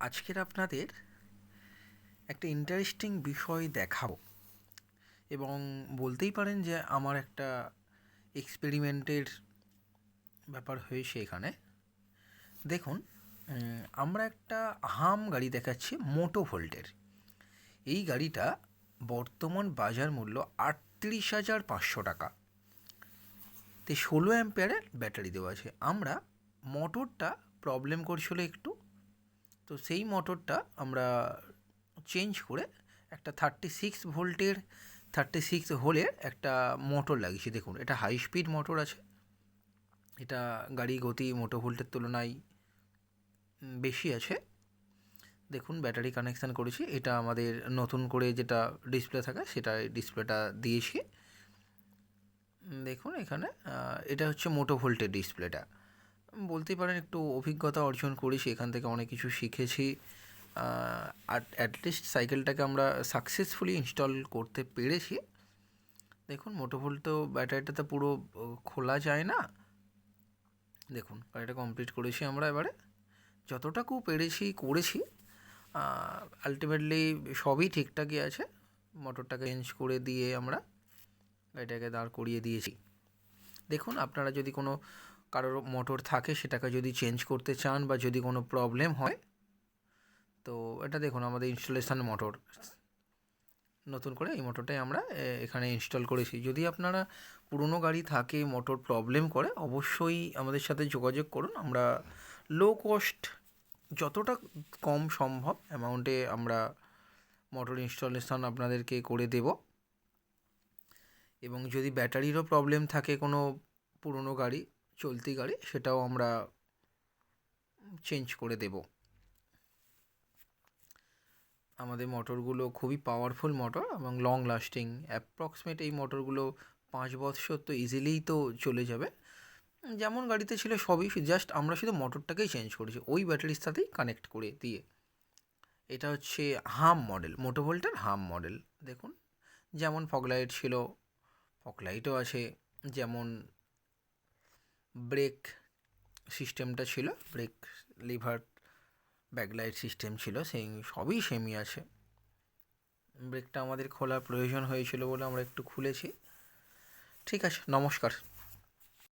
আজকের আপনাদের একটা ইন্টারেস্টিং বিষয় দেখাবো এবং বলতেই পারেন যে আমার একটা এক্সপেরিমেন্টের ব্যাপার হয়েছে এখানে। দেখুন, আমরা একটা হাম গাড়ি দেখাচ্ছি মোটোভোল্টের। এই গাড়িটা বর্তমান বাজার মূল্য 38,500 টাকা। তে 16 অ্যাম্পিয়ারের ব্যাটারি দেওয়া আছে। আমরা মোটরটা প্রবলেম করছিল একটু, তো সেই মোটরটা আমরা চেঞ্জ করে একটা 36 ভোল্টের 36 হোলের একটা মোটর লাগিয়েছি। দেখুন, এটা হাই স্পিড মোটর আছে, এটা গাড়ি গতি মোটোভোল্টের তুলনায় বেশি আছে। দেখুন, ব্যাটারি কানেকশান করেছি, এটা আমাদের নতুন করে যেটা ডিসপ্লে থাকে সেটা ডিসপ্লেটা দিয়েছি। দেখুন এখানে এটা হচ্ছে মোটোভোল্টের ডিসপ্লেটা। বলতেই পারেন একটু অভিজ্ঞতা অর্জন করেছি, এখান থেকে অনেক কিছু শিখেছি। আর অ্যাটলিস্ট সাইকেলটাকে আমরা সাকসেসফুলি ইনস্টল করতে পেরেছি। দেখুন, মোটোভোল্ট তো ব্যাটারিটাতে পুরো খোলা যায় না। দেখুন, গাড়িটা কমপ্লিট করেছি আমরা। এবারে যতটুকু পেরেছি করেছি, আলটিমেটলি সবই ঠিকঠাকই আছে। মোটরটাকে চেঞ্জ করে দিয়ে আমরা গাড়িটাকে দাঁড় করিয়ে দিয়েছি। দেখুন, আপনারা যদি কোনো কারোর মোটর থাকে সেটাকে যদি চেঞ্জ করতে চান বা যদি কোনো প্রবলেম হয়, তো এটা দেখুন আমাদের ইনস্টলেশন মোটর, নতুন করে এই মোটরটাই আমরা এখানে ইনস্টল করেছি। যদি আপনারা পুরনো গাড়ি থাকে, মোটর প্রবলেম করে, অবশ্যই আমাদের সাথে যোগাযোগ করুন। আমরা লো কস্ট, যতটা কম সম্ভব অ্যামাউন্টে আমরা মোটর ইনস্টলেশন আপনাদেরকে করে দেব। এবং যদি ব্যাটারিরও প্রবলেম থাকে কোনো পুরনো গাড়ি, চলতি গাড়ি, সেটাও আমরা চেঞ্জ করে দেব। আমাদের মোটরগুলো খুবই পাওয়ারফুল মোটর এবং লং লাস্টিং। অ্যাপ্রক্সিমেট এই মোটরগুলো 5 বছর তো ইজিলিই তো চলে যাবে। যেমন গাড়িতে ছিল সবই, জাস্ট আমরা শুধু মোটরটাকেই চেঞ্জ করেছি ওই ব্যাটারির সাথেই কানেক্ট করে দিয়ে। এটা হচ্ছে হাম মডেল, মোটোভোল্টের হাম মডেল। দেখুন, যেমন ফগলাইট ছিল, ফগলাইটও আছে। যেমন ব্রেক সিস্টেমটা ছিল, ব্রেক লিভার ব্যাকলাইট সিস্টেম ছিল, সেই সবই সেমই আছে। ব্রেকটা আমাদের খোলার প্রয়োজন হয়েছিল বলে আমরা একটু খুলেছি। ঠিক আছে, নমস্কার।